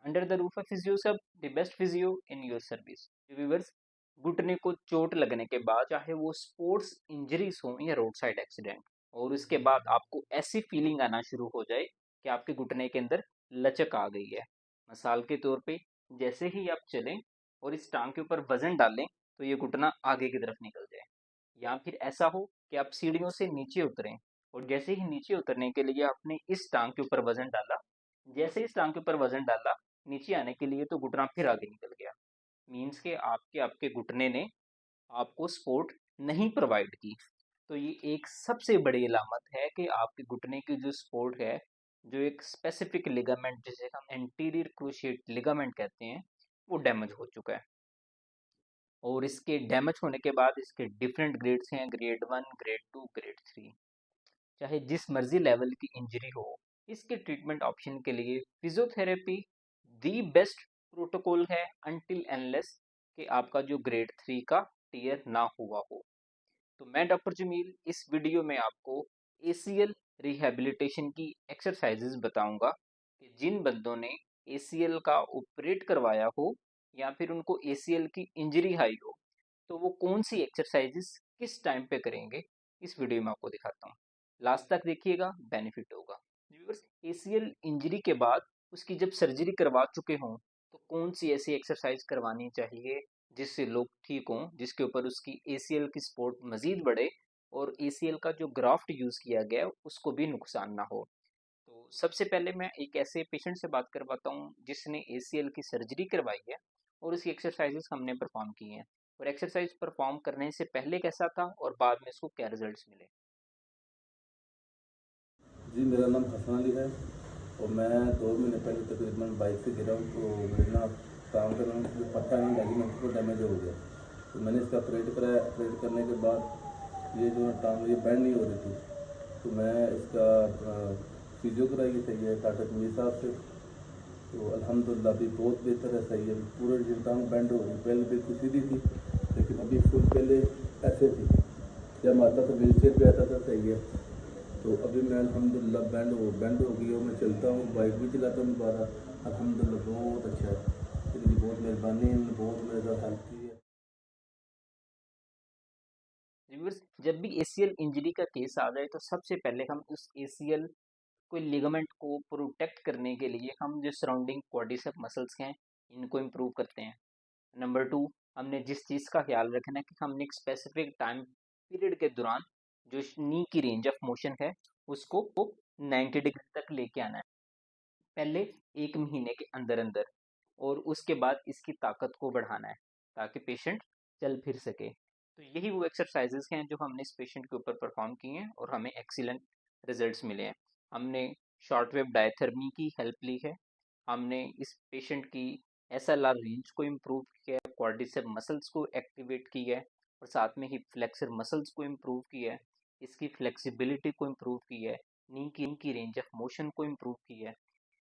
Under the roof of physio सब the best physio in your service. Viewers, घुटने को चोट लगने के बाद, चाहे वो स्पोर्ट्स इंजरीज हो या रोड साइड एक्सीडेंट, और उसके बाद आपको ऐसी फीलिंग आना शुरू हो जाए कि आपके घुटने के अंदर लचक आ गई है। मिसाल के तौर पे, जैसे ही आप चलें और इस टांग के ऊपर वजन डालें तो ये घुटना आगे की तरफ निकल जाए। या फिर ऐसा हो कि आप सीढ़ियों से नीचे उतरें और जैसे ही नीचे उतरने के लिए आपने इस टांग के ऊपर वजन डाला, जैसे इस टांग के ऊपर वजन डाला नीचे आने के लिए तो घुटना फिर आगे निकल गया। मीन्स के आपके आपके घुटने ने आपको सपोर्ट नहीं प्रोवाइड की। तो ये एक सबसे बड़ी अलामत है कि आपके घुटने की जो सपोर्ट है, जो एक स्पेसिफिक लिगामेंट जिसे हम एंटीरियर क्रूशिएट लिगामेंट कहते हैं, वो डैमेज हो चुका है। और इसके डैमेज होने के बाद इसके डिफरेंट ग्रेड्स हैं, ग्रेड 1, ग्रेड 2, ग्रेड 3। चाहे जिस मर्जी लेवल की इंजरी हो, इसके ट्रीटमेंट ऑप्शन के लिए फिजियोथेरेपी दी बेस्ट प्रोटोकॉल है, अनटिल एनलेस कि आपका जो ग्रेड 3 का टीयर ना हुआ हो। तो मैं डॉक्टर जमील इस वीडियो में आपको ACL रिहेबिलिटेशन की एक्सरसाइजेज बताऊंगा कि जिन बंदों ने ACL का ऑपरेट करवाया हो या फिर उनको ACL की इंजरी आई हो, तो वो कौन सी एक्सरसाइजेस किस टाइम पे करेंगे, इस वीडियो में आपको दिखाता हूँ। लास्ट तक देखिएगा, बेनिफिट होगा। व्यूअर्स, ACL इंजरी के बाद उसकी जब सर्जरी करवा चुके हों तो कौन सी ऐसी एक्सरसाइज करवानी चाहिए जिससे लोग ठीक हों, जिसके ऊपर उसकी ACL की सपोर्ट मजीद बढ़े और ACL का जो ग्राफ्ट यूज़ किया गया है उसको भी नुकसान ना हो। तो सबसे पहले मैं एक ऐसे पेशेंट से बात करवाता हूँ जिसने ACL की सर्जरी करवाई है और उसकी एक्सरसाइजेस हमने परफॉर्म की हैं, और एक्सरसाइज परफॉर्म करने से पहले कैसा था और बाद में इसको क्या रिजल्ट्स मिले। जी, मेरा नाम हसन अली है और मैं 2 महीने पहले तकरीबन बाइक से गिरा हूँ, तो मेरे ना टांग का जो पट्टा है लिगामेंट को डैमेज हो गया। तो मैंने इसका ऑपरेट कराया। ऑपरेट करने के बाद ये जो टांग ये बैंड नहीं हो रही थी, तो मैं इसका फिजियो कराई सही है डॉक्टर जमीर साहब से। तो अल्हम्दुलिल्लाह अभी बहुत बेहतर है, सही है। पूरे जो टांग बैंड हो रही, पहले बिल्कुल सीधी थी लेकिन अभी फुल पहले ऐसे थी, जब आता था व्हील चेयर पर आता था, सही है। तो अभी मैं अल्हम्दुलिल्लाह बैंड हो गई और मैं चलता हूँ, बाइक भी चलाता हूँ दोबारा। अल्हम्दुलिल्लाह बहुत अच्छा है, इनकी बहुत मेहरबानी है, इन्होंने बहुत मेरे साथ हेल्प की है। व्यूअर्स, जब भी ACL इंजरी का केस आ जाए तो सबसे पहले हम उस ACL कोई लिगामेंट को प्रोटेक्ट करने के लिए हम जो सराउंडिंग क्वाड्रिसेप मसल्स हैं इनको इम्प्रूव करते हैं। नंबर 2, हमने जिस चीज़ का ख्याल रखना है कि हमने एक स्पेसिफिक टाइम पीरियड के दौरान जो नी की रेंज ऑफ मोशन है उसको 90 डिग्री तक लेके आना है, पहले 1 महीने के अंदर अंदर, और उसके बाद इसकी ताकत को बढ़ाना है ताकि पेशेंट चल फिर सके। तो यही वो एक्सरसाइजेस हैं जो हमने इस पेशेंट के ऊपर परफॉर्म किए हैं और हमें एक्सीलेंट रिजल्ट्स मिले हैं। हमने शॉर्ट वेव डायथर्मी की हेल्प ली है, हमने इस पेशेंट की SLR रेंज को इम्प्रूव किया है, क्वाड्रिसेप मसल्स को एक्टिवेट किया है, और साथ में ही फ्लेक्सर मसल्स को इम्प्रूव किया है, इसकी फ्लेक्सिबिलिटी को इम्प्रूव किया है, नी की रेंज ऑफ मोशन को इम्प्रूव किया है।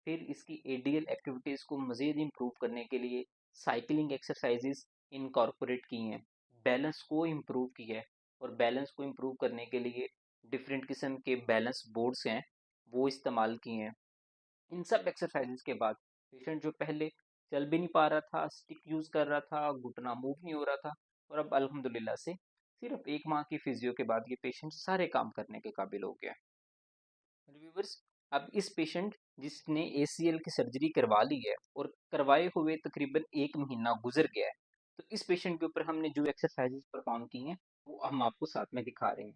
फिर इसकी ADL एक्टिविटीज़ को मज़ीद इम्प्रूव करने के लिए साइकिलिंग एक्सरसाइजेज इनकॉर्पोरेट की हैं, बैलेंस को इम्प्रूव किया है, और बैलेंस को इम्प्रूव करने के लिए डिफरेंट किस्म के बैलेंस बोर्ड्स हैं वो इस्तेमाल किए हैं। इन सब एक्सरसाइजेज के बाद पेशेंट जो पहले चल भी नहीं पा रहा था, स्टिक यूज़ कर रहा था, घुटना मूव नहीं हो रहा था, और अब अल्हम्दुलिल्लाह से सिर्फ 1 माह की फिजियो के बाद ये पेशेंट सारे काम करने के काबिल हो गया। व्यूअर्स, अब इस पेशेंट जिसने ACL की सर्जरी करवा ली है और करवाए हुए तकरीबन 1 महीना गुजर गया है, तो इस पेशेंट के ऊपर हमने जो एक्सरसाइजेज परफॉर्म की हैं वो हम आपको साथ में दिखा रहे हैं।